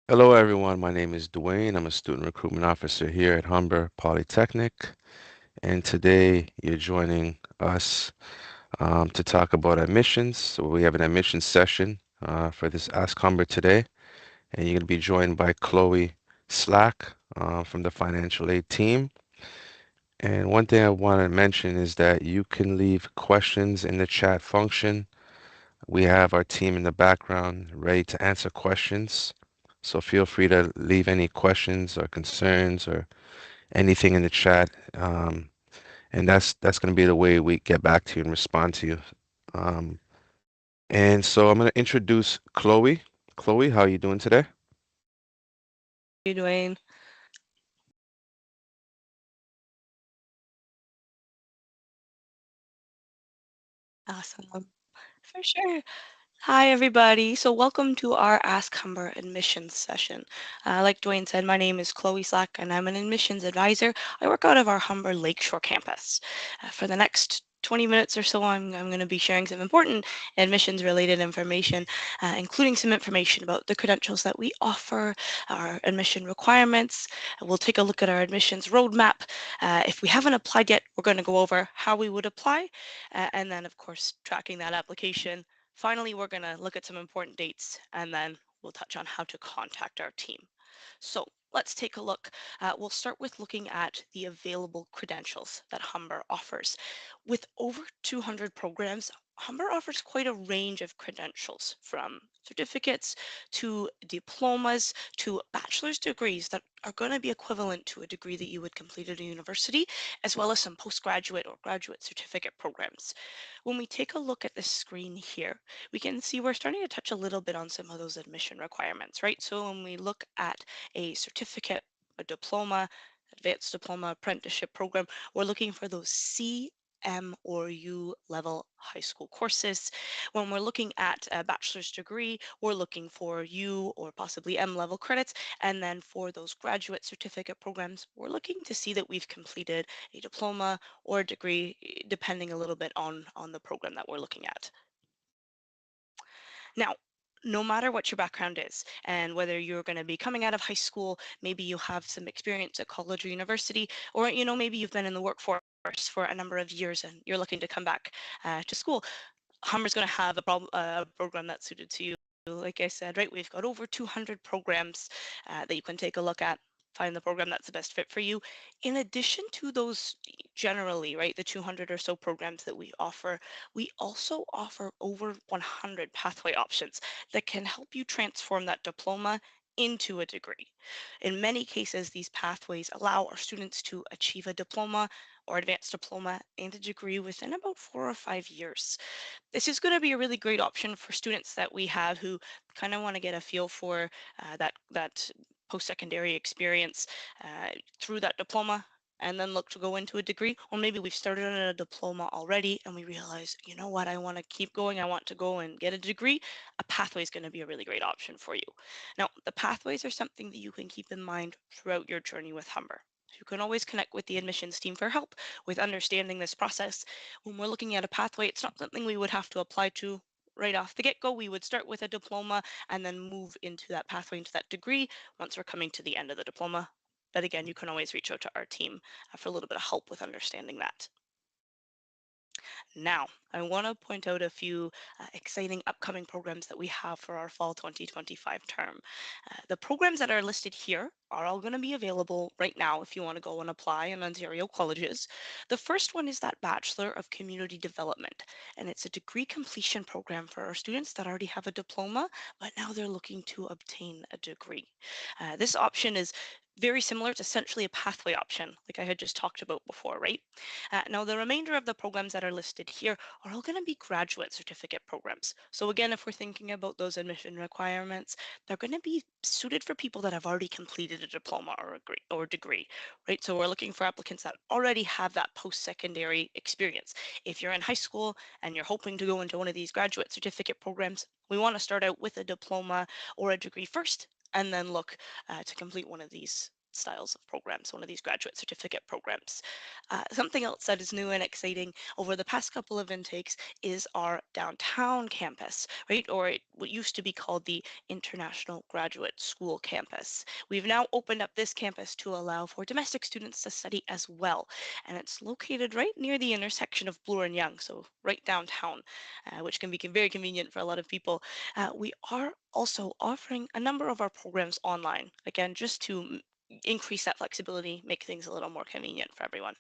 Hello, everyone. My name is Dwayne. I'm a student recruitment officer here at Humber Polytechnic. And today you're joining us to talk about admissions. So we have an admissions session for this Ask Humber today. And you're going to be joined by Chloe Slack from the financial aid team. And one thing I want to mention is that you can leave questions in the chat function. We have our team in the background ready to answer questions. So feel free to leave any questions or concerns or anything in the chat. And that's going to be the way we get back to you and respond to you. Um, and so I'm going to introduce Chloe. Chloe, how are you doing today? You, Dwayne. Awesome. For sure. Hi, everybody. So welcome to our Ask Humber admissions session. Like Dwayne said, my name is Chloe Slack, and I'm an admissions advisor. I work out of our Humber Lakeshore campus. For the next 20 minutes or so, I'm going to be sharing some important admissions related information, including some information about the credentials that we offer, our admission requirements. We'll take a look at our admissions roadmap. If we haven't applied yet, we're going to go over how we would apply, and then, of course, tracking that application. Finally, we're going to look at some important dates, and then we'll touch on how to contact our team. So let's take a look. We'll start with looking at the available credentials that Humber offers. With over 200 programs, Humber offers quite a range of credentials, from certificates to diplomas to bachelor's degrees that are going to be equivalent to a degree that you would complete at a university, as well as some postgraduate or graduate certificate programs. When we take a look at the screen here, we can see we're starting to touch a little bit on some of those admission requirements, right? So when we look at a certificate, a diploma, advanced diploma, apprenticeship program, we're looking for those C, M, or U level high school courses. When we're looking at a bachelor's degree, we're looking for U or possibly M level credits. And then for those graduate certificate programs, we're looking to see that we've completed a diploma or a degree, depending a little bit on the program that we're looking at. Now, no matter what your background is, and whether you're going to be coming out of high school, maybe you have some experience at college or university, or maybe you've been in the workforce for a number of years and you're looking to come back to school, Humber's going to have a program that's suited to you. Like I said, right, we've got over 200 programs that you can take a look at, find the program that's the best fit for you. In addition to those, generally, right, the 200 or so programs that we also offer over 100 pathway options that can help you transform that diploma into a degree. In many cases, these pathways allow our students to achieve a diploma or advanced diploma and a degree within about 4 or 5 years. This is going to be a really great option for students that we have who kind of want to get a feel for that post-secondary experience through that diploma and then look to go into a degree. Or maybe we've started on a diploma already and we realize, you know what, I want to keep going, I want to go and get a degree. A pathway is going to be a really great option for you. Now, the pathways are something that you can keep in mind throughout your journey with Humber. You can always connect with the admissions team for help with understanding this process. When we're looking at a pathway, it's not something we would have to apply to right off the get-go. We would start with a diploma and then move into that pathway, into that degree once we're coming to the end of the diploma. But again, you can always reach out to our team for a little bit of help with understanding that. Now, I want to point out a few exciting upcoming programs that we have for our fall 2025 term. The programs that are listed here are all going to be available right now if you want to go and apply in Ontario colleges. The first one is that Bachelor of Community Development, and it's a degree completion program for our students that already have a diploma, but now they're looking to obtain a degree. This option is very similar. It's essentially a pathway option, like I had just talked about before, right? Now, the remainder of the programs that are listed here are all going to be graduate certificate programs. So again, if we're thinking about those admission requirements, they're going to be suited for people that have already completed a diploma or degree, right? So we're looking for applicants that already have that post-secondary experience. If you're in high school and you're hoping to go into one of these graduate certificate programs, we want to start out with a diploma or a degree first, and then look to complete one of these styles of programs, one of these graduate certificate programs. Something else that is new and exciting over the past couple of intakes is our downtown campus, right? Or what used to be called the International Graduate School campus. We've now opened up this campus to allow for domestic students to study as well. And it's located right near the intersection of Bloor and Yonge, so right downtown, which can be very convenient for a lot of people. We are also offering a number of our programs online, again, just to increase that flexibility, make things a little more convenient for everyone.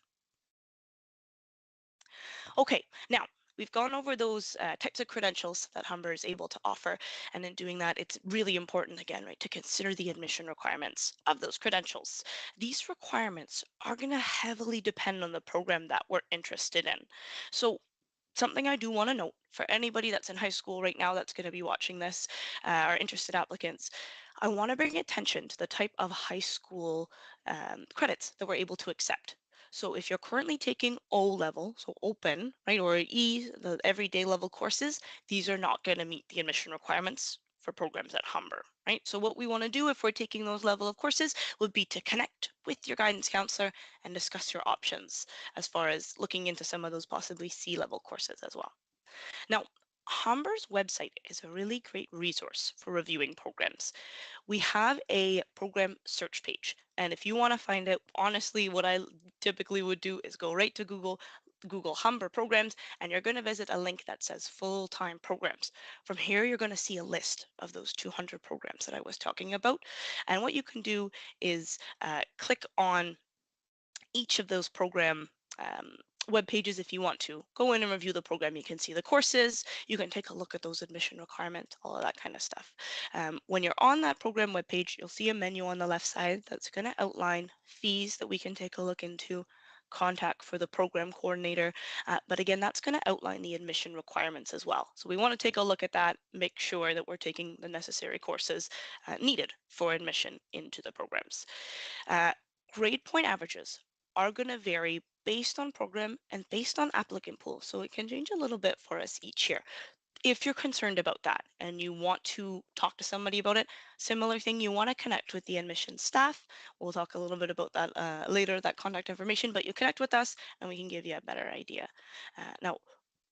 Okay, now we've gone over those types of credentials that Humber is able to offer. And in doing that, it's really important, again, right, to consider the admission requirements of those credentials. These requirements are going to heavily depend on the program that we're interested in. So something I do want to note for anybody that's in high school right now that's going to be watching this, or interested applicants, I want to bring attention to the type of high school credits that we're able to accept. So if you're currently taking O level, so open, right, or E, the everyday level courses, these are not going to meet the admission requirements for programs at Humber, right? So what we want to do if we're taking those level of courses would be to connect with your guidance counselor and discuss your options as far as looking into some of those possibly C-level courses as well. Now, Humber's website is a really great resource for reviewing programs. We have a program search page. And if you want to find it, honestly, what I typically would do is go right to Google Humber programs, and you're going to visit a link that says full-time programs. From here, you're going to see a list of those 200 programs that I was talking about. And what you can do is click on each of those program web pages if you want to. Go in and review the program. You can see the courses. You can take a look at those admission requirements, all of that kind of stuff. When you're on that program web page, you'll see a menu on the left side that's going to outline fees that we can take a look into, contact for the program coordinator. But again, that's going to outline the admission requirements as well. So we want to take a look at that, make sure that we're taking the necessary courses needed for admission into the programs. Uh, Grade point averages are going to vary based on program and based on applicant pool. So it can change a little bit for us each year. If you're concerned about that and you want to talk to somebody about it, similar thing, you want to connect with the admissions staff. We'll talk a little bit about that later, that contact information, but you connect with us and we can give you a better idea. Now,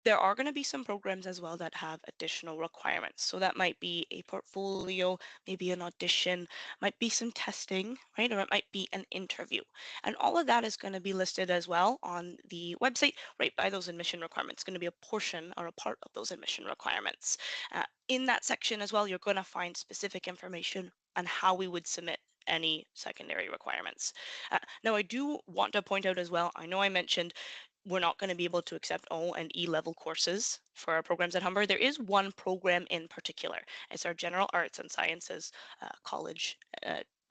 there are going to be some programs as well that have additional requirements. So that might be a portfolio, maybe an audition, might be some testing, right? Or it might be an interview. And all of that is going to be listed as well on the website, right by those admission requirements. It's going to be a portion or a part of those admission requirements. In that section as well, you're going to find specific information on how we would submit any secondary requirements. Now, I do want to point out as well, I know I mentioned we're not going to be able to accept O and E level courses for our programs at Humber. There is one program in particular. It's our General Arts and Sciences College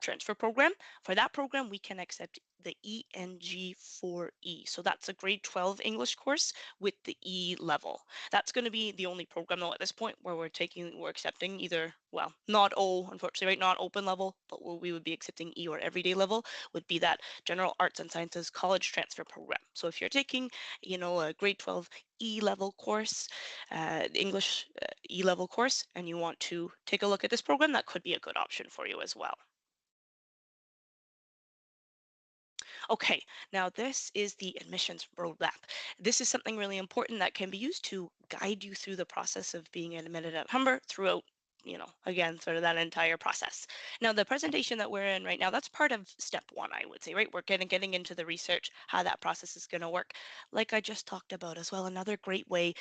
transfer program. For that program, we can accept the ENG4E. So that's a grade 12 English course with the E level. That's going to be the only program though at this point where we're accepting either, well, not O, unfortunately, right, not open level, but where we would be accepting E or everyday level would be that General Arts and Sciences College transfer program. So if you're taking, a grade 12 E-level course, English E-level course, and you want to take a look at this program, that could be a good option for you as well. Okay, now this is the admissions roadmap. This is something really important that can be used to guide you through the process of being admitted at Humber throughout, again, sort of that entire process. Now, the presentation that we're in right now, that's part of step one, I would say, right? We're getting into the research, how that process is going to work. Like I just talked about as well, another great way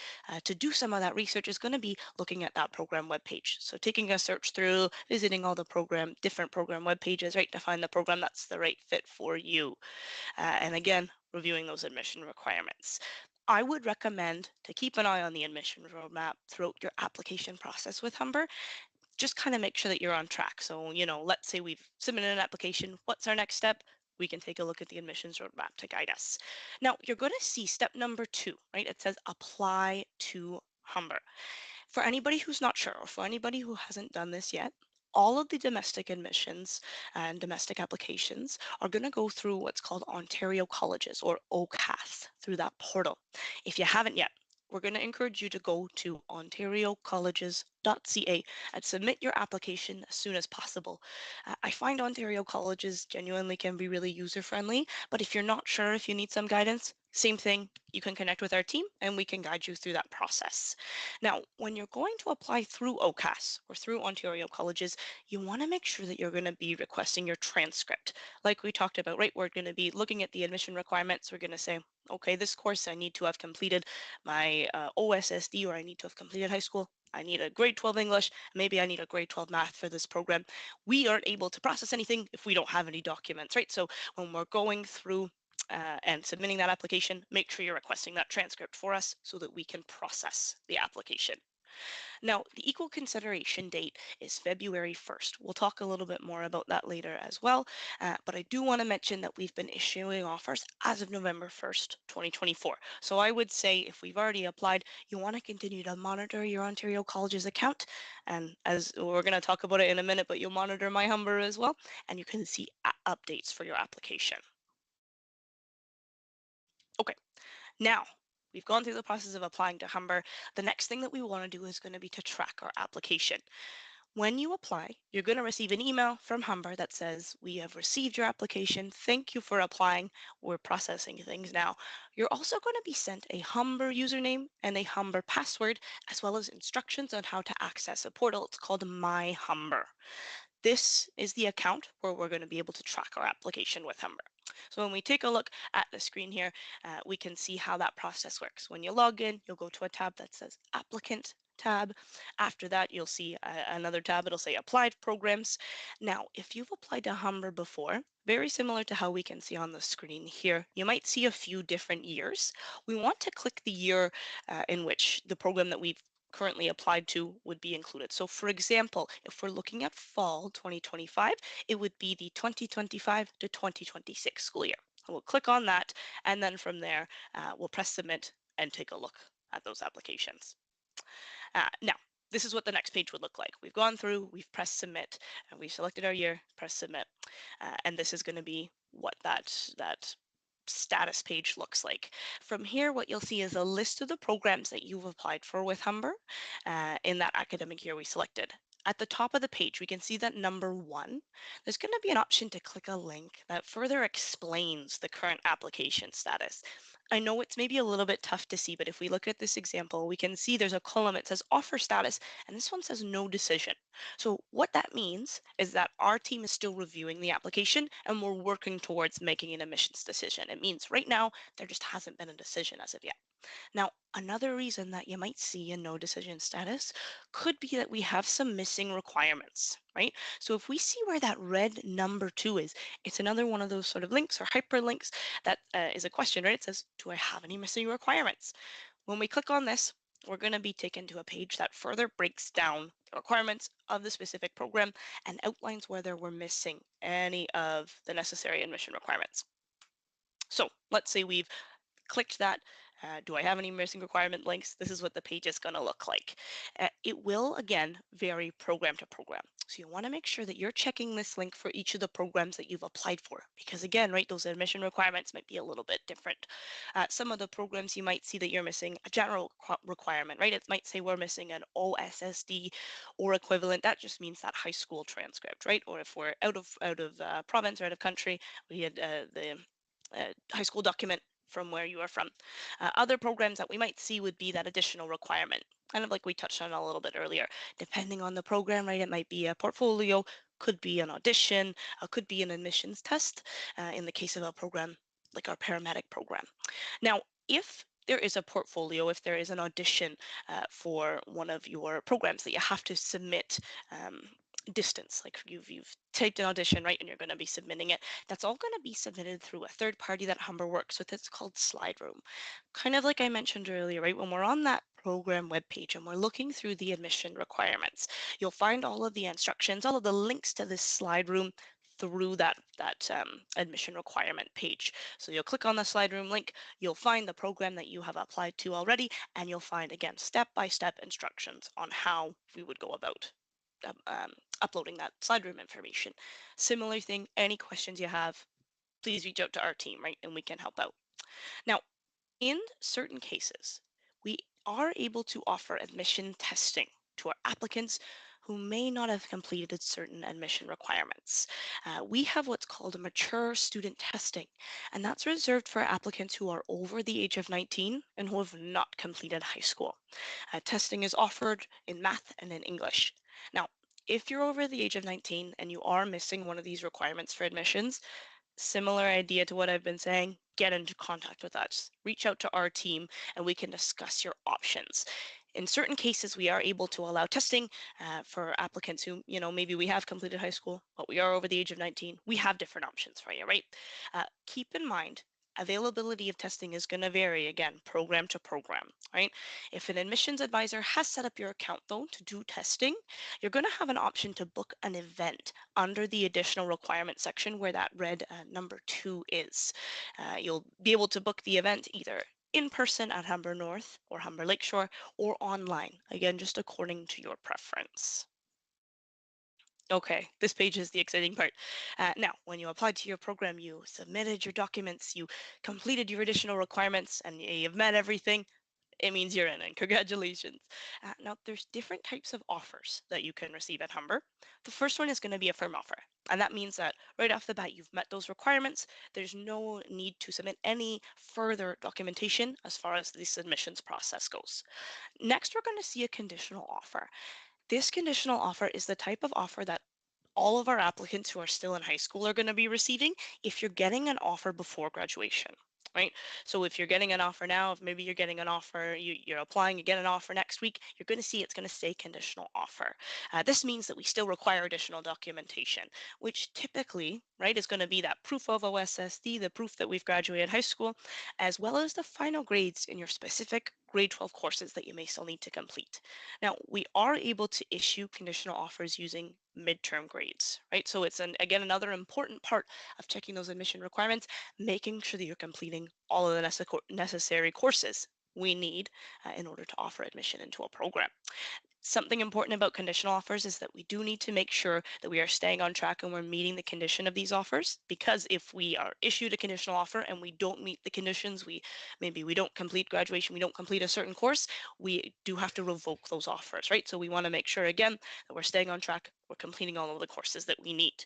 to do some of that research is going to be looking at that program webpage. So taking a search through, visiting all the different program web pages, right, to find the program that's the right fit for you. And again, reviewing those admission requirements. I would recommend to keep an eye on the admission roadmap throughout your application process with Humber. Just kind of make sure that you're on track. So, let's say we've submitted an application. What's our next step? We can take a look at the admissions roadmap to guide us. Now, you're going to see step number 2, right? It says apply to Humber. For anybody who's not sure, or for anybody who hasn't done this yet, all of the domestic admissions and domestic applications are going to go through what's called Ontario Colleges, or OCAS, through that portal. If you haven't yet, we're going to encourage you to go to ontariocolleges.ca and submit your application as soon as possible. I find Ontario colleges genuinely can be really user-friendly, but if you're not sure if you need some guidance, same thing, you can connect with our team and we can guide you through that process. Now, when you're going to apply through OCAS or through Ontario colleges, you want to make sure that you're going to be requesting your transcript. Like we talked about, right? We're going to be looking at the admission requirements. We're going to say, okay, this course I need to have completed my OSSD, or I need to have completed high school. I need a grade 12 English. Maybe I need a grade 12 math for this program. We aren't able to process anything if we don't have any documents, right? So when we're going through and submitting that application, make sure you're requesting that transcript for us so that we can process the application. Now, the equal consideration date is February 1st. We'll talk a little bit more about that later as well, but I do want to mention that we've been issuing offers as of November 1st, 2024. So I would say if we've already applied, you want to continue to monitor your Ontario College's account, and as we're going to talk about it in a minute, but you'll monitor my Humber as well, and you can see updates for your application. Okay, now, we've gone through the process of applying to Humber. The next thing that we want to do is going to be to track our application. When you apply, you're going to receive an email from Humber that says, we have received your application. Thank you for applying. We're processing things now. You're also going to be sent a Humber username and a Humber password, as well as instructions on how to access a portal. It's called My Humber. This is the account where we're going to be able to track our application with Humber. So when we take a look at the screen here, we can see how that process works. When you log in, you'll go to a tab that says Applicant tab. After that, you'll see another tab. It'll say Applied Programs. Now, if you've applied to Humber before, very similar to how we can see on the screen here, you might see a few different years. We want to click the year in which the program that we've currently applied to would be included. So for example, if we're looking at fall 2025, it would be the 2025 to 2026 school year. We'll click on that, and then from there, we'll press submit and take a look at those applications. Now, this is what the next page would look like. We've gone through, we've pressed submit, and we've selected our year, press submit, and this is going to be what that status page looks like. From here, what you'll see is a list of the programs that you've applied for with Humber in that academic year we selected. At the top of the page, we can see that number 1, there's going to be an option to click a link that further explains the current application status. I know it's maybe a little bit tough to see, but if we look at this example, we can see there's a column that says offer status, and this one says no decision. So what that means is that our team is still reviewing the application and we're working towards making an admissions decision. It means right now there just hasn't been a decision as of yet. Now, another reason that you might see a no decision status could be that we have some missing requirements, right? So if we see where that red number 2 is, it's another one of those sort of links or hyperlinks that is a question, right? It says, do I have any missing requirements? When we click on this, we're going to be taken to a page that further breaks down the requirements of the specific program and outlines whether we're missing any of the necessary admission requirements. So let's say we've clicked that. Do I have any missing requirement links? This is what the page is going to look like. It will, again, vary program to program. So you want to make sure that you're checking this link for each of the programs that you've applied for, because again, right, those admission requirements might be a little bit different. Some of the programs you might see that you're missing a general requirement, right? It might say we're missing an OSSD or equivalent. That just means that high school transcript, right? Or if we're out of province or out of country, we had the high school document from where you are from. Other programs that we might see would be that additional requirement, kind of like we touched on a little bit earlier. Depending on the program, right, it might be a portfolio, could be an audition, could be an admissions test in the case of a program like our paramedic program. Now, if there is a portfolio, if there is an audition for one of your programs that you have to submit distance, like you've taped an audition, right, and you're going to be submitting it, that's all going to be submitted through a third party that Humber works with. It's called Slide Room. Kind of like I mentioned earlier, right, when we're on that program webpage and we're looking through the admission requirements, you'll find all of the instructions, all of the links to this Slide Room through that admission requirement page. So you'll click on the Slide Room link, you'll find the program that you have applied to already, and you'll find, again, step-by-step instructions on how we would go about uploading that Slide Room information. Similar thing, any questions you have, please reach out to our team, right, and we can help out. Now, in certain cases, we are able to offer admission testing to our applicants who may not have completed certain admission requirements. We have what's called a mature student testing, and that's reserved for applicants who are over the age of 19 and who have not completed high school. Testing is offered in math and in English. Now, if you're over the age of 19 and you are missing one of these requirements for admissions, similar idea to what I've been saying, get into contact with us. Reach out to our team and we can discuss your options. In certain cases, we are able to allow testing for applicants who, maybe we have completed high school, but we are over the age of 19. We have different options for you, right? Keep in mind, availability of testing is going to vary again, program to program, right? If an admissions advisor has set up your account though to do testing, you're going to have an option to book an event under the additional requirement section where that red number 2 is. You'll be able to book the event either in person at Humber North or Humber Lakeshore or online, again, just according to your preference. Okay, this page is the exciting part. Now, when you applied to your program, you submitted your documents, you completed your additional requirements, and you've met everything. It means you're in, and congratulations. Now, there's different types of offers that you can receive at Humber. The first one is going to be a firm offer, and that means that right off the bat, you've met those requirements. There's no need to submit any further documentation as far as the submissions process goes. Next, we're going to see a conditional offer. This conditional offer is the type of offer that all of our applicants who are still in high school are going to be receiving if you're getting an offer before graduation. Right. So if you're getting an offer now, if maybe you're getting an offer, you're applying, you get an offer next week, you're going to see it's going to say conditional offer. This means that we still require additional documentation, which typically, right, is going to be that proof of OSSD, the proof that we've graduated high school, as well as the final grades in your specific grade 12 courses that you may still need to complete. Now, we are able to issue conditional offers using midterm grades, right? So it's again another important part of checking those admission requirements, making sure that you're completing all of the necessary courses we need in order to offer admission into a program. Something important about conditional offers is that we do need to make sure that we are staying on track and we're meeting the condition of these offers, because if we are issued a conditional offer and we don't meet the conditions, maybe we don't complete graduation, we don't complete a certain course, we do have to revoke those offers, right? So we want to make sure again that we're staying on track, we're completing all of the courses that we need.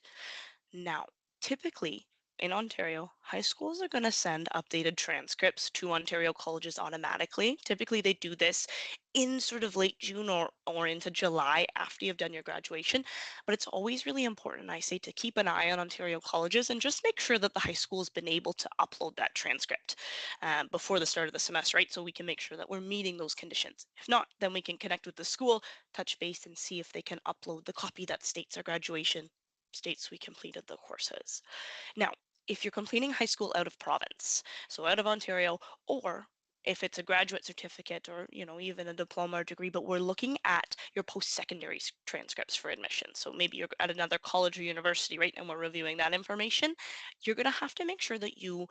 Now, typically in Ontario, high schools are going to send updated transcripts to Ontario colleges automatically. Typically, they do this in sort of late June or into July after you've done your graduation. But it's always really important, I say, to keep an eye on Ontario colleges and just make sure that the high school has been able to upload that transcript before the start of the semester, right? So we can make sure that we're meeting those conditions. If not, then we can connect with the school, touch base, and see if they can upload the copy that states our graduation, states we completed the courses. Now, if you're completing high school out of province, so out of Ontario, or if it's a graduate certificate or even a diploma or degree, but we're looking at your post-secondary transcripts for admission. So maybe you're at another college or university, right, and we're reviewing that information. You're going to have to make sure that you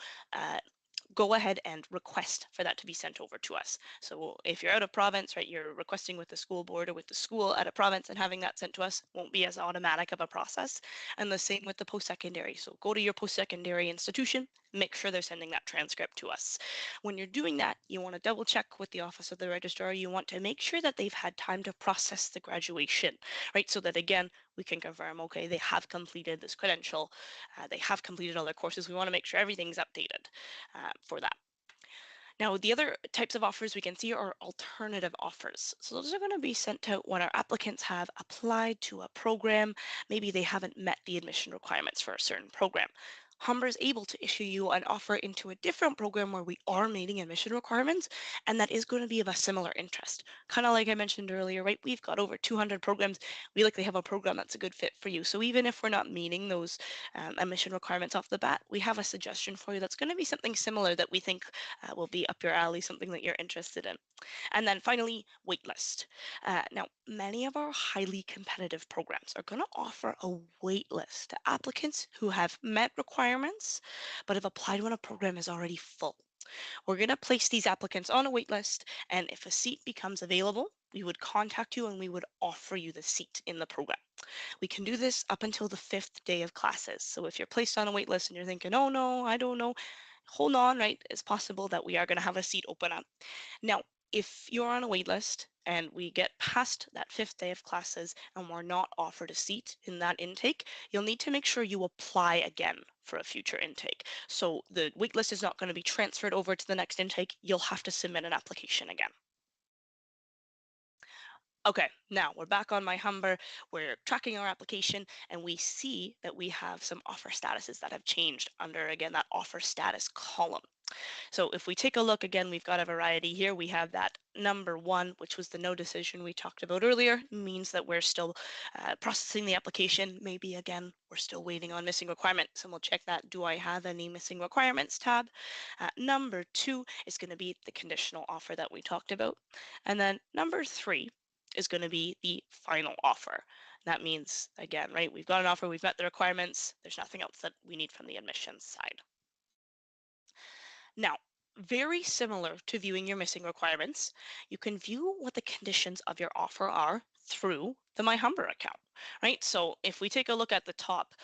go ahead and request for that to be sent over to us. So if you're out of province, right, you're requesting with the school board or with the school at a province and having that sent to us won't be as automatic of a process. And the same with the post-secondary. So go to your post-secondary institution, make sure they're sending that transcript to us. When you're doing that, you want to double check with the office of the registrar. You want to make sure that they've had time to process the graduation, right? So that again, we can confirm, okay, they have completed this credential, they have completed all their courses. We want to make sure everything's updated for that. Now, the other types of offers we can see are alternative offers. So those are going to be sent out when our applicants have applied to a program. Maybe they haven't met the admission requirements for a certain program. Humber is able to issue you an offer into a different program where we are meeting admission requirements, and that is going to be of a similar interest. Kind of like I mentioned earlier, right? We've got over 200 programs. We likely have a program that's a good fit for you. So even if we're not meeting those admission requirements off the bat, we have a suggestion for you that's going to be something similar that we think will be up your alley, something that you're interested in. And then finally, waitlist. Now, many of our highly competitive programs are going to offer a waitlist to applicants who have met requirements but have applied when a program is already full. We're going to place these applicants on a waitlist, and if a seat becomes available, we would contact you and we would offer you the seat in the program. We can do this up until the 5th day of classes. So if you're placed on a waitlist and you're thinking, oh no, I don't know, hold on, right? It's possible that we are going to have a seat open up. Now, If you're on a wait list and we get past that 5th day of classes and we're not offered a seat in that intake, you'll need to make sure you apply again for a future intake. So the wait list is not going to be transferred over to the next intake. You'll have to submit an application again. Okay, now we're back on my Humber. We're tracking our application and we see that we have some offer statuses that have changed under, again, that offer status column. So if we take a look again, we've got a variety here. We have that number 1, which was the no decision we talked about earlier, means that we're still processing the application. Maybe again, we're still waiting on missing requirements, and we'll check that do I have any missing requirements tab. Number 2 is going to be the conditional offer that we talked about. And then number 3 is going to be the final offer. That means, again, right, we've got an offer, we've met the requirements, there's nothing else that we need from the admissions side. Now, very similar to viewing your missing requirements, you can view what the conditions of your offer are through the My Humber account, right? So if we take a look at the top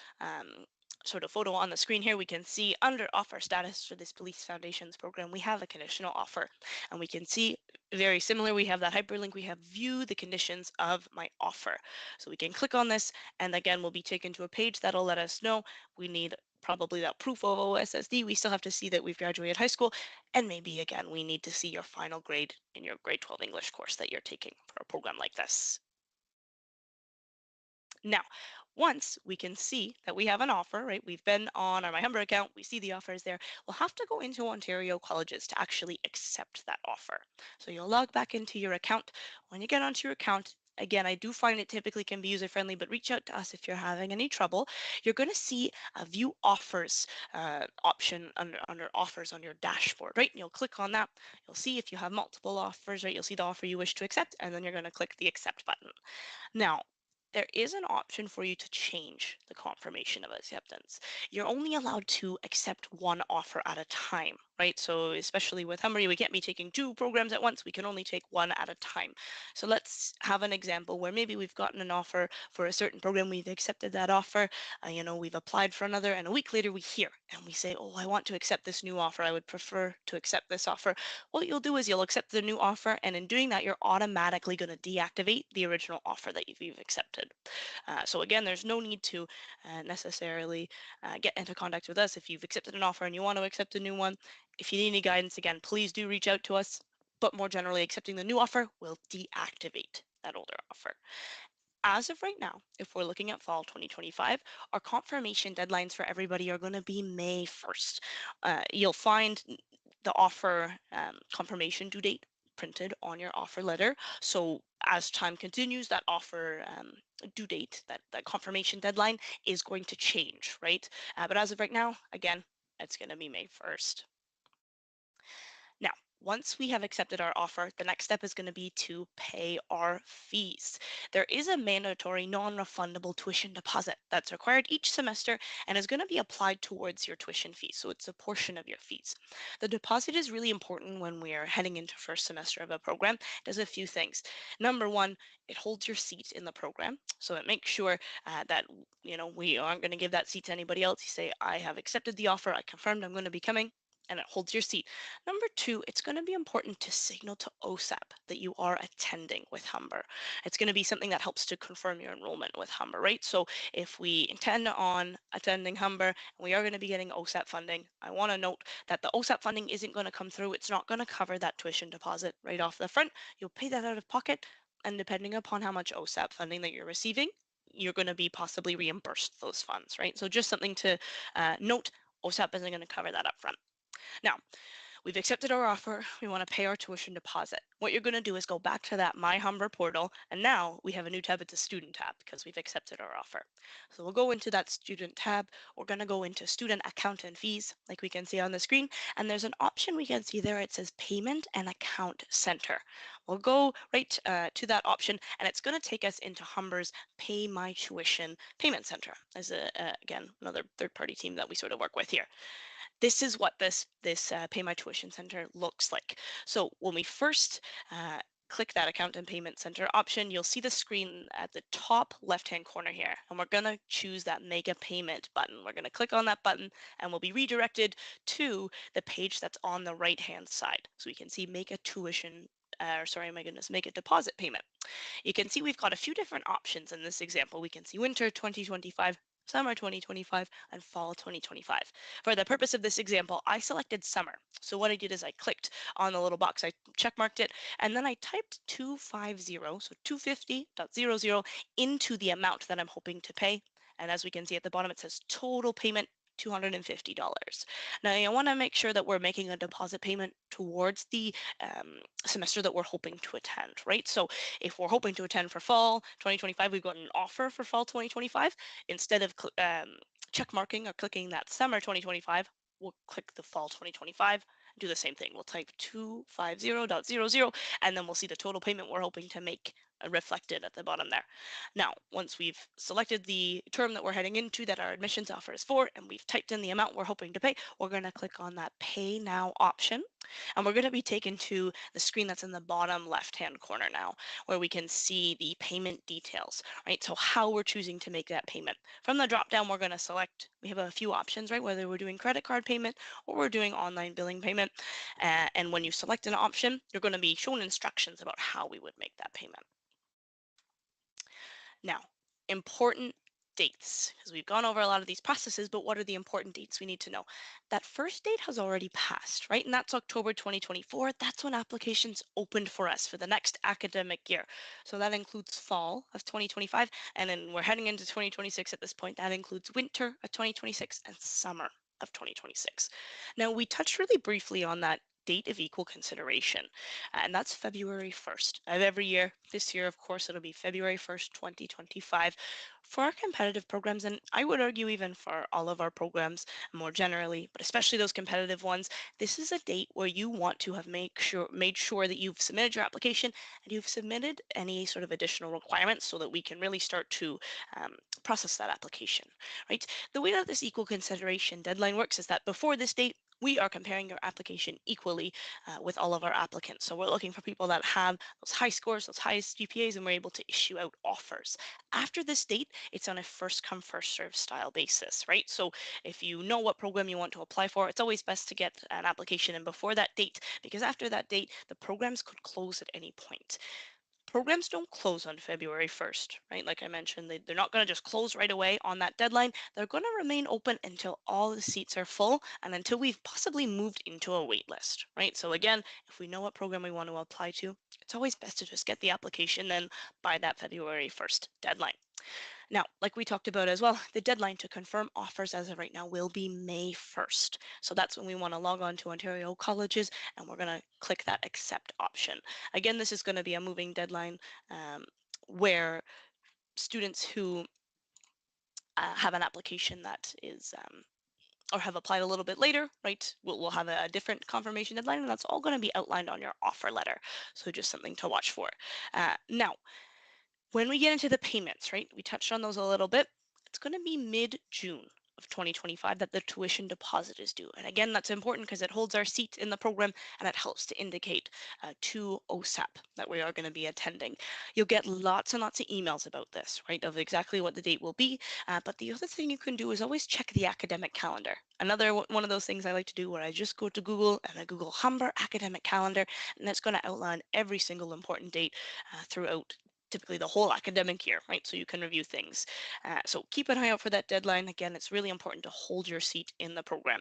sort of photo on the screen here, we can see under offer status for this Police Foundations program, we have a conditional offer. And we can see very similar, we have that hyperlink, we have view the conditions of my offer. So we can click on this, and again, we'll be taken to a page that'll let us know we need probably that proof of OSSD. We still have to see that we've graduated high school, and maybe again, we need to see your final grade in your grade 12 English course that you're taking for a program like this. Now, once we can see that we have an offer, right? We've been on our My Humber account, we see the offer is there. We'll have to go into Ontario colleges to actually accept that offer. So you'll log back into your account. When you get onto your account, again, I do find it typically can be user-friendly, but reach out to us if you're having any trouble. You're going to see a view offers option under offers on your dashboard, right? And you'll click on that. You'll see if you have multiple offers, right? You'll see the offer you wish to accept, and then you're going to click the accept button. Now, there is an option for you to change the confirmation of acceptance. You're only allowed to accept one offer at a time, right? So especially with Humber, we can't be taking 2 programs at once. We can only take one at a time. So let's have an example where maybe we've gotten an offer for a certain program. We've accepted that offer. We've applied for another, and a week later we hear and we say, oh, I want to accept this new offer. I would prefer to accept this offer. What you'll do is you'll accept the new offer, and in doing that, you're automatically going to deactivate the original offer that you've accepted. So again, there's no need to necessarily get into contact with us if you've accepted an offer and you want to accept a new one. If you need any guidance, again, please do reach out to us. But more generally, accepting the new offer will deactivate that older offer. As of right now, if we're looking at fall 2025, our confirmation deadlines for everybody are going to be May 1st. You'll find the offer confirmation due date printed on your offer letter. So as time continues, that offer due date, that confirmation deadline is going to change, right? But as of right now, again, it's going to be May 1st. Now, once we have accepted our offer, the next step is going to be to pay our fees. There is a mandatory non-refundable tuition deposit that's required each semester and is going to be applied towards your tuition fees. So it's a portion of your fees. The deposit is really important when we are heading into first semester of a program. It does a few things. Number 1, it holds your seat in the program. So it makes sure that we aren't going to give that seat to anybody else. You say, I have accepted the offer, I confirmed I'm going to be coming, and it holds your seat. Number 2, it's going to be important to signal to OSAP that you are attending with Humber. It's going to be something that helps to confirm your enrollment with Humber, right? So if we intend on attending Humber and we are going to be getting OSAP funding, I want to note that the OSAP funding isn't going to come through. It's not going to cover that tuition deposit right off the front. You'll pay that out of pocket, and depending upon how much OSAP funding that you're receiving, you're going to be possibly reimbursed those funds, right? So just something to note, OSAP isn't going to cover that up front. Now, we've accepted our offer. We want to pay our tuition deposit. What you're going to do is go back to that My Humber portal, and now we have a new tab. It's a student tab because we've accepted our offer. So we'll go into that student tab. We're going to go into student account and fees, like we can see on the screen, and there's an option we can see there. It says payment and account center. We'll go right to that option, and it's going to take us into Humber's Pay My Tuition Payment Center, as again another third-party team that we sort of work with here. This is what this Pay My Tuition Center looks like. So when we first click that account and payment center option, you'll see the screen at the top left-hand corner here, and we're going to choose that make a payment button. We're going to click on that button, and we'll be redirected to the page that's on the right-hand side. So we can see make a tuition or sorry, my goodness, make a deposit payment. You can see we've got a few different options in this example. We can see winter 2025, summer 2025, and fall 2025. For the purpose of this example, I selected summer. So what I did is I clicked on the little box, I check marked it, and then I typed 250, so 250.00 into the amount that I'm hoping to pay. And as we can see at the bottom, it says total payment $250. Now, you want to make sure that we're making a deposit payment towards the semester that we're hoping to attend, right? So if we're hoping to attend for fall 2025, we've got an offer for fall 2025. Instead of check marking or clicking that summer 2025, we'll click the fall 2025 and do the same thing. We'll type 250.00 and then we'll see the total payment we're hoping to make reflected at the bottom there. Now, once we've selected the term that we're heading into that our admissions offer is for, and we've typed in the amount we're hoping to pay, we're going to click on that Pay Now option. And we're going to be taken to the screen that's in the bottom left-hand corner now, where we can see the payment details, right? So how we're choosing to make that payment. From the drop-down, we're going to select, we have a few options, right? Whether we're doing credit card payment or we're doing online billing payment. And when you select an option, you're going to be shown instructions about how we would make that payment. Now, important dates, because we've gone over a lot of these processes, but what are the important dates we need to know? That first date has already passed, right? And that's October 2024. That's when applications opened for us for the next academic year. So that includes fall of 2025, and then we're heading into 2026 at this point. That includes winter of 2026 and summer of 2026. Now, we touched really briefly on that date of equal consideration, and that's February 1st of every year. This year, of course, it'll be February 1st, 2025 for our competitive programs, and I would argue even for all of our programs more generally, but especially those competitive ones. This is a date where you want to have made sure that you've submitted your application and you've submitted any sort of additional requirements so that we can really start to process that application, right? The way that this equal consideration deadline works is that before this date, we are comparing your application equally with all of our applicants. So we're looking for people that have those high scores, those highest GPAs, and we're able to issue out offers. After this date, it's on a first come, first serve style basis, right? So if you know what program you want to apply for, it's always best to get an application in before that date, because after that date, the programs could close at any point. Programs don't close on February 1st, right? Like I mentioned, they're not going to just close right away on that deadline. They're going to remain open until all the seats are full and until we've possibly moved into a wait list, right? So again, if we know what program we want to apply to, it's always best to just get the application in by that February 1st deadline. Now, like we talked about as well, the deadline to confirm offers as of right now will be May 1st. So that's when we want to log on to Ontario colleges and we're going to click that accept option. Again, this is going to be a moving deadline where students who have an application that is or have applied a little bit later, right, we'll have a different confirmation deadline, and that's all going to be outlined on your offer letter. So just something to watch for. Now, when we get into the payments, right, we touched on those a little bit. It's going to be mid-June of 2025 that the tuition deposit is due. And again, that's important because it holds our seat in the program and it helps to indicate to OSAP that we are going to be attending. You'll get lots and lots of emails about this, right, of exactly what the date will be. But the other thing you can do is always check the academic calendar. Another one of those things I like to do where I just go to Google and I Google Humber academic calendar, and that's going to outline every single important date throughout typically the whole academic year, right? So you can review things. So keep an eye out for that deadline. Again, it's really important to hold your seat in the program.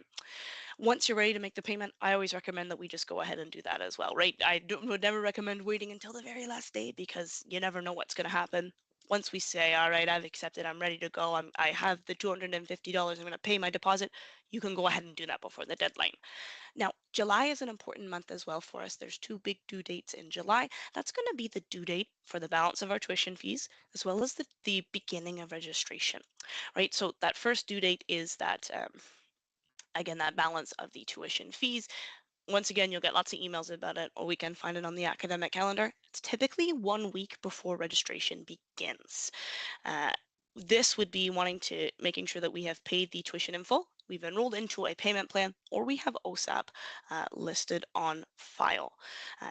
Once you're ready to make the payment, I always recommend that we just go ahead and do that as well, right? Would never recommend waiting until the very last day because you never know what's going to happen. Once we say, all right, I've accepted, I'm ready to go, I have the $250, I'm going to pay my deposit, you can go ahead and do that before the deadline. Now, July is an important month as well for us. There's two big due dates in July. That's going to be the due date for the balance of our tuition fees, as well as the beginning of registration, right? So that first due date is that, again, that balance of the tuition fees. Once again, you'll get lots of emails about it, or we can find it on the academic calendar. It's typically 1 week before registration begins. Uh, this would be making sure that we have paid the tuition in full, we've enrolled into a payment plan, or we have OSAP listed on file.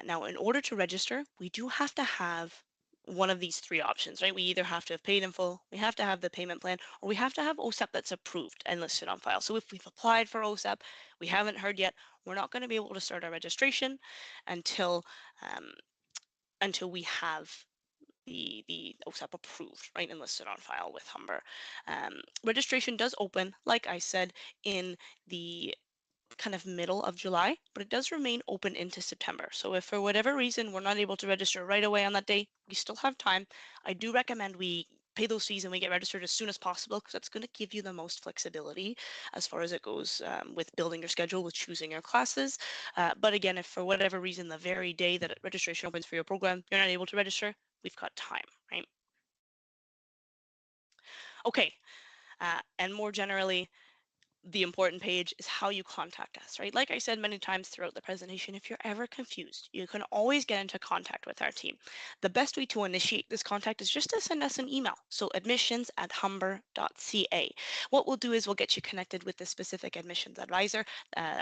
Now, in order to register, we do have to have one of these three options, right? We either have to have paid in full, we have to have the payment plan, or we have to have OSAP that's approved and listed on file. So if we've applied for OSAP, we haven't heard yet, we're not going to be able to start our registration until until we have the OSAP approved, right, and listed on file with Humber. Registration does open, like I said, in the kind of middle of July, but it does remain open into September. So if for whatever reason we're not able to register right away on that day, we still have time. I do recommend we pay those fees and we get registered as soon as possible because that's going to give you the most flexibility as far as it goes with building your schedule, with choosing your classes. But again, if for whatever reason the very day that registration opens for your program, you're not able to register, we've got time, right? Okay, and more generally, the important page is how you contact us, right? Like I said many times throughout the presentation, if you're ever confused, you can always get into contact with our team. The best way to initiate this contact is just to send us an email. So admissions@humber.ca. What we'll do is we'll get you connected with the specific admissions advisor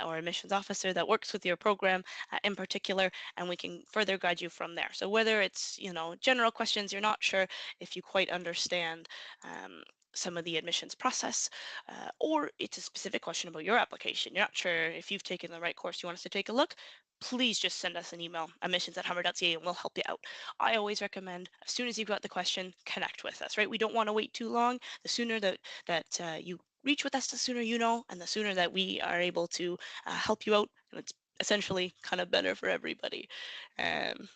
or admissions officer that works with your program in particular, and we can further guide you from there. So whether it's, general questions, you're not sure if you quite understand some of the admissions process, or it's a specific question about your application. You're not sure if you've taken the right course, you want us to take a look, please just send us an email, admissions@humber.ca, and we'll help you out. I always recommend as soon as you've got the question, connect with us, right? We don't want to wait too long. The sooner that you reach with us, the sooner you know, and the sooner that we are able to help you out. And it's essentially kind of better for everybody. Um,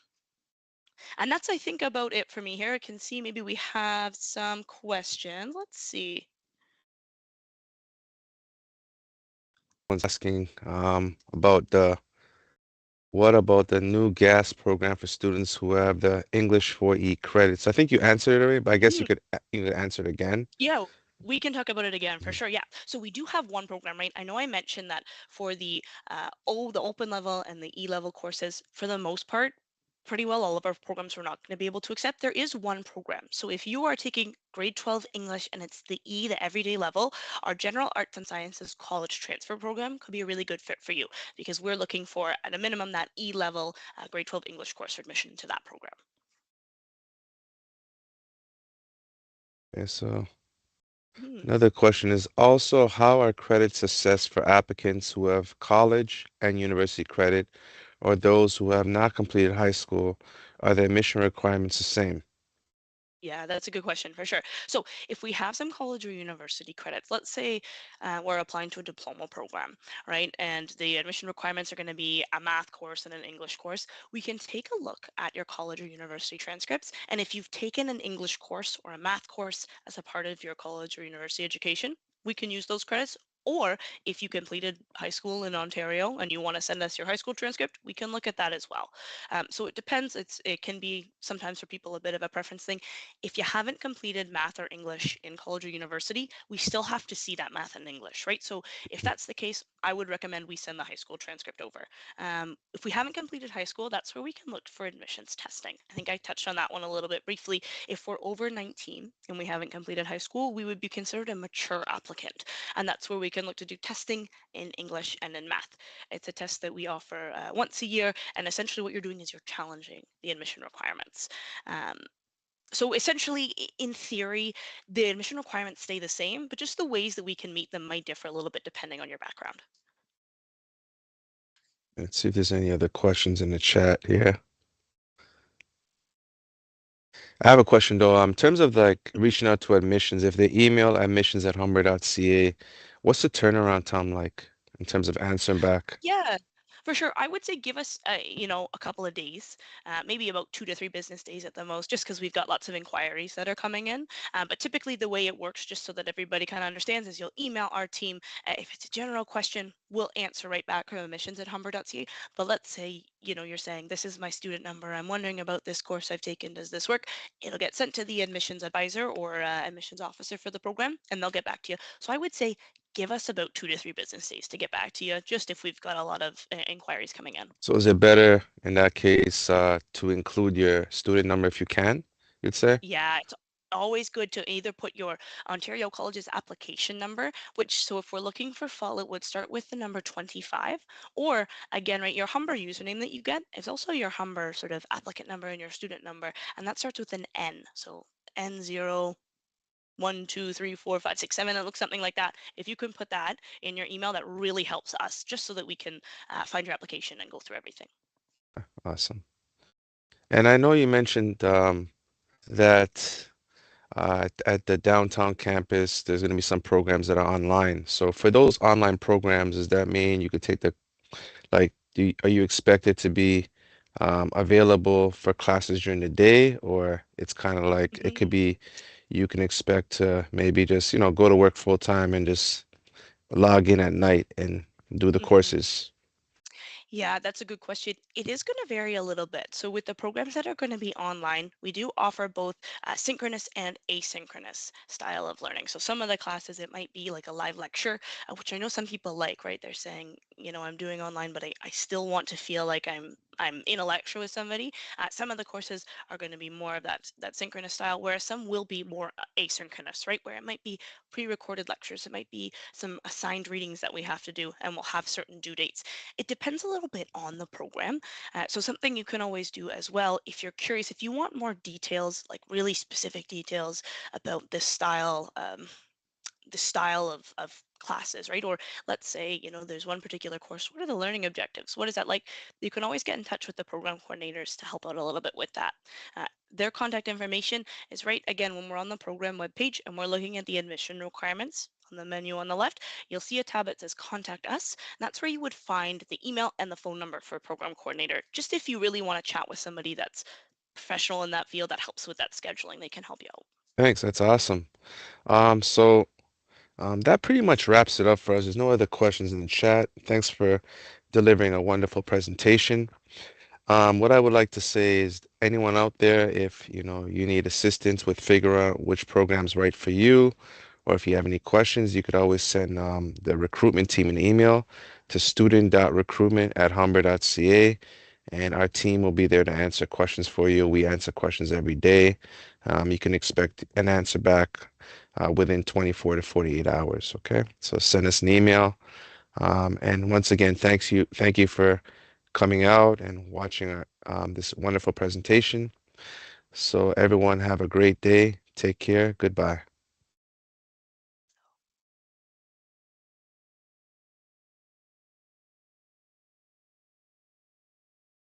and that's, I think, about it for me here. I can see maybe we have some questions. Let's see. One's asking about the what about the new gas program for students who have the English 4E credits? I think you answered it already, but I guess you could answer it again. Yeah, we can talk about it again for Mhm. sure. Yeah. So we do have one program, right? I know I mentioned that for the open level and the E level courses, for the most part, pretty well all of our programs we're not going to be able to accept. There is one program. So if you are taking grade 12 English and it's the E, the everyday level, our General Arts and Sciences College Transfer Program could be a really good fit for you because we're looking for, at a minimum, that E level grade 12 English course for admission into that program. Okay, so Hmm. another question is also how are credits assessed for applicants who have college and university credit or those who have not completed high school? Are the admission requirements the same? Yeah, that's a good question for sure. So if we have some college or university credits, let's say we're applying to a diploma program, right? And the admission requirements are going to be a math course and an English course. We can take a look at your college or university transcripts. And if you've taken an English course or a math course as a part of your college or university education, we can use those credits. Or if you completed high school in Ontario and you want to send us your high school transcript, we can look at that as well. So it depends. It can be sometimes for people a bit of a preference thing. If you haven't completed math or English in college or university, we still have to see that math and English, right? So if that's the case, I would recommend we send the high school transcript over. If we haven't completed high school, that's where we can look for admissions testing. I think I touched on that one a little bit briefly. If we're over 19 and we haven't completed high school, we would be considered a mature applicant. And that's where we can look to do testing in English and in math. It's a test that we offer once a year. And essentially what you're doing is you're challenging the admission requirements. Um, so essentially, in theory, the admission requirements stay the same, but just the ways that we can meet them might differ a little bit depending on your background. Let's see if there's any other questions in the chat here. I have a question though. In terms of like Mhm. reaching out to admissions, if they email admissions@humber.ca, what's the turnaround time like in terms of answering back? Yeah, for sure. I would say give us, a couple of days, maybe about 2 to 3 business days at the most, just because we've got lots of inquiries that are coming in. But typically, the way it works, just so that everybody kind of understands, is you'll email our team. If it's a general question, we'll answer right back from admissions@humber.ca. But let's say, you're saying, this is my student number. I'm wondering about this course I've taken. Does this work? It'll get sent to the admissions advisor or admissions officer for the program, and they'll get back to you. So I would say give us about 2 to 3 business days to get back to you, just if we've got a lot of inquiries coming in. So is it better in that case to include your student number if you can, you'd say? Yeah, it's always good to either put your Ontario College's application number, which, so if we're looking for fall, it would start with the number 25, or again, right, your Humber username that you get is also your Humber sort of applicant number and your student number, and that starts with an N. So N0, 1, 2, 3, 4, 5, 6, 7. It looks something like that. If you can put that in your email, that really helps us, just so that we can find your application and go through everything. Awesome. And I know you mentioned that at the downtown campus, there's going to be some programs that are online. So for those online programs, does that mean you could take the like, are you expected to be available for classes during the day, or it's kind of like it could Mhm. be you can expect to maybe just, go to work full time and just log in at night and do the Mhm. courses? Yeah, that's a good question. It is going to vary a little bit. So, with the programs that are going to be online, we do offer both synchronous and asynchronous style of learning. So, some of the classes, it might be like a live lecture, which I know some people like, right? They're saying, I'm doing online, but I still want to feel like I'm in a lecture with somebody. Some of the courses are going to be more of that synchronous style, whereas some will be more asynchronous, right? Where it might be pre-recorded lectures, it might be some assigned readings that we have to do, and we'll have certain due dates. It depends a little bit on the program. So something you can always do as well, if you're curious, if you want more details, like really specific details about the style of classes, right? Or let's say, there's one particular course. What are the learning objectives? What is that like? You can always get in touch with the program coordinators to help out a little bit with that. Their contact information is right again when we're on the program webpage and we're looking at the admission requirements. On the menu on the left, you'll see a tab that says Contact Us. And that's where you would find the email and the phone number for a program coordinator. Just if you really want to chat with somebody that's professional in that field that helps with that scheduling, they can help you out. Thanks, that's awesome. So that pretty much wraps it up for us. There's no other questions in the chat. Thanks for delivering a wonderful presentation. What I would like to say is anyone out there, if you need assistance with figuring out which program's right for you, or if you have any questions, you could always send the recruitment team an email to student.recruitment@humber.ca, and our team will be there to answer questions for you. We answer questions every day. You can expect an answer back within 24 to 48 hours. Okay, so send us an email. And once again, thank you for coming out and watching this wonderful presentation. So everyone have a great day. Take care. Goodbye.